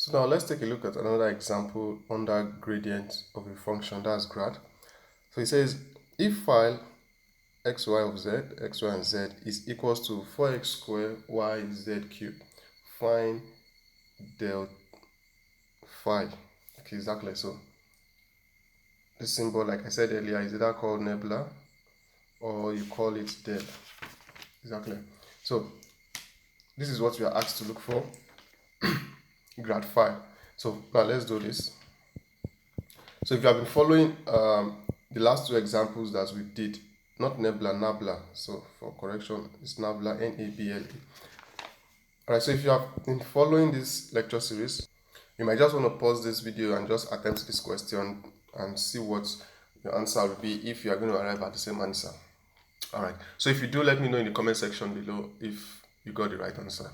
So now let's take a look at another example under gradient of a function, that's grad. So it says if file xy of z, xy and z is equals to 4x squared y z cubed, find del phi. Okay, exactly. So this symbol, like I said earlier, is either called nebula or you call it del. Exactly. So this is what we are asked to look for, grad phi. So now let's do this. So if you have been following the last two examples that we did, not nebula, nabla. So for correction, it's nabla, N-A-B-L-A. Alright, so if you have been following this lecture series, you might just want to pause this video and just attempt this question and see what your answer will be if you are going to arrive at the same answer. Alright, so if you do, let me know in the comment section below if you got the right answer.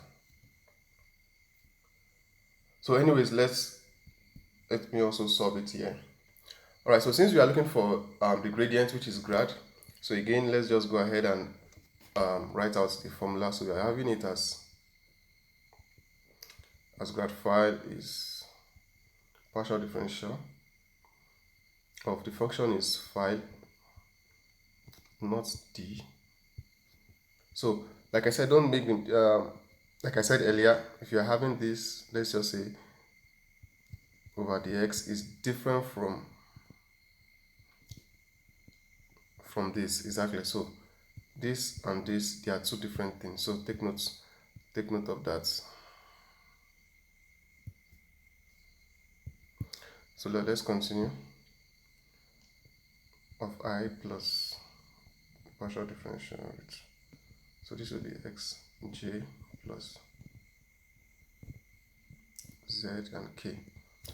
So anyways, let me also solve it here. Alright, so since we are looking for the gradient, which is grad, so again, let's just go ahead and write out the formula. So we are having it as grad phi is partial differential of the function is phi, not d. So like I said, don't make like I said earlier, if you're having this, let's just say over the x is different from this, exactly. So this and this, they are two different things, so take note of that. So let's continue. Of I plus partial differential with, so this will be xj plus z and k.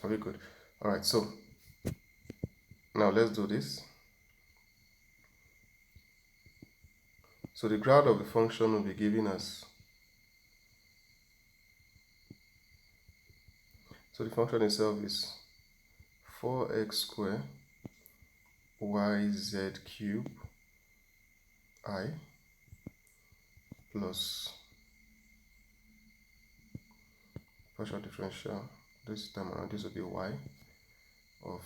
Very good. All right, so now let's do this. So the grad of the function will be given as, so the function itself is 4x squared yz cube I plus partial differential, this time around this will be y, of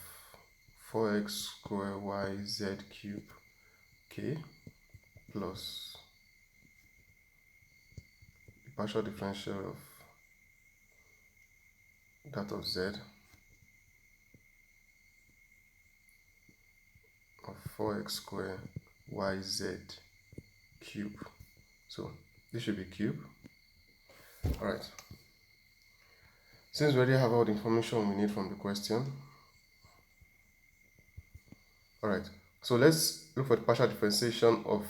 4x squared yz cube k plus the partial differential of that of z of 4x squared yz cube. So this should be cube. Alright, since we already have all the information we need from the question, alright, so let's look for the partial differentiation of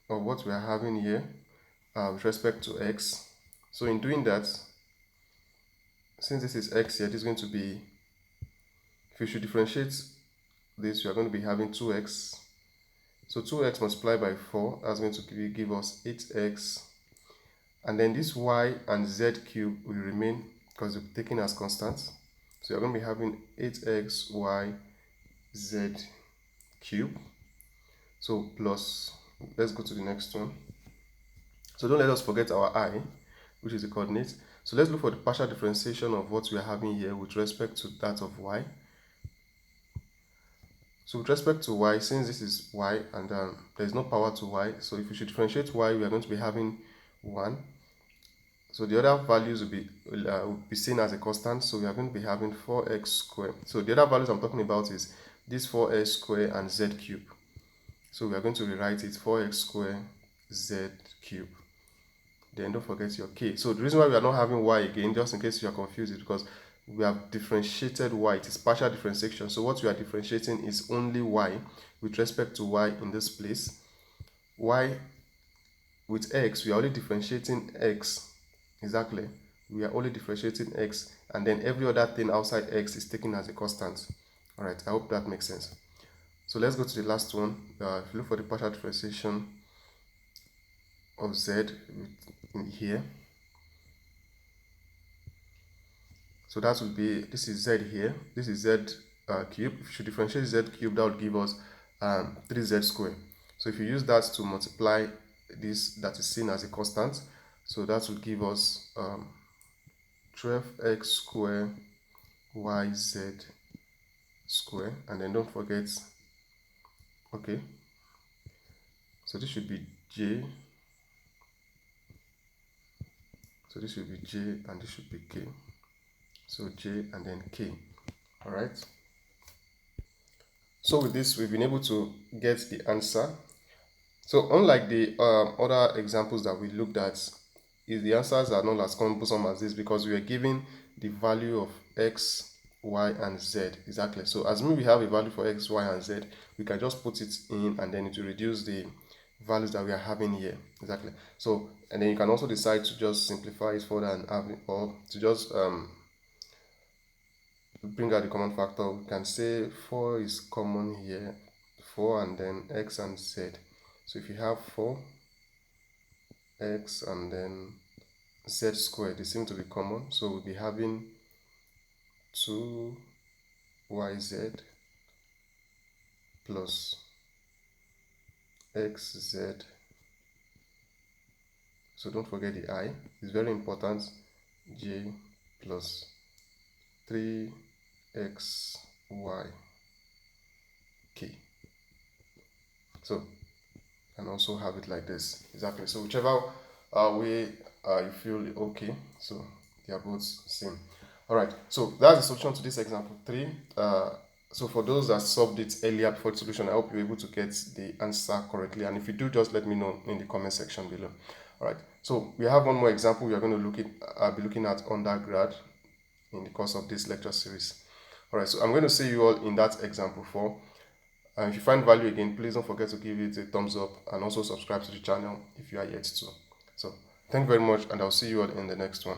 what we are having here with respect to x. So in doing that, since this is x here, this is going to be, if you should differentiate this, you are going to be having 2x. So 2x multiplied by 4, that's going to give us 8x. And then this y and z cube will remain because they're taken as constants. So you're going to be having 8x y z cube. So plus, let's go to the next one. So don't let us forget our I, which is the coordinate. So let's look for the partial differentiation of what we are having here with respect to that of y. So with respect to y, since this is y and there is no power to y, so if we should differentiate y, we are going to be having 1. So the other values will be seen as a constant, so we are going to be having 4x squared. So the other values I'm talking about is this 4x squared and z cube. So we are going to rewrite it 4x squared z cube. Then don't forget your k. So the reason why we are not having y again, just in case you are confused, is because we have differentiated y. It is partial differentiation. So what we are differentiating is only y with respect to y in this place. Y with x, we are only differentiating x. Exactly. We are only differentiating x, and then every other thing outside x is taken as a constant. Alright, I hope that makes sense. So let's go to the last one. If you look for the partial differentiation of z in here, so that will be, this is z here, this is z cube. If you should differentiate z cube, that would give us 3z squared. So if you use that to multiply this that is seen as a constant, so that will give us 12x square yz square, and then don't forget, okay, so this should be j, so this should be j and this should be k, so j and then k. All right, so with this we've been able to get the answer. So unlike the other examples that we looked at, is the answers are not as cumbersome as this because we are given the value of x, y, and z exactly. So assuming we have a value for x, y, and z, we can just put it in and then it will reduce the values that we are having here exactly. So and then you can also decide to just simplify it further and have it, or to just bring out the common factor. We can say 4 is common here, 4 and then x and z. So if you have 4 x and then z squared, they seem to be common, so we'll be having 2yz plus xz. So don't forget the I, it's very important, j plus 3xy k. So and also have it like this exactly. So whichever way you feel okay, so they are both same. All right, so that's the solution to this example 3. So for those that solved it earlier before the solution, I hope you're able to get the answer correctly, and if you do, just let me know in the comment section below. All right, so we have one more example we are going to be looking at undergrad in the course of this lecture series. All right, so I'm going to see you all in that example 4. And if you find value again, please don't forget to give it a thumbs up and also subscribe to the channel if you are yet to. So thank you very much, and I'll see you all in the next one.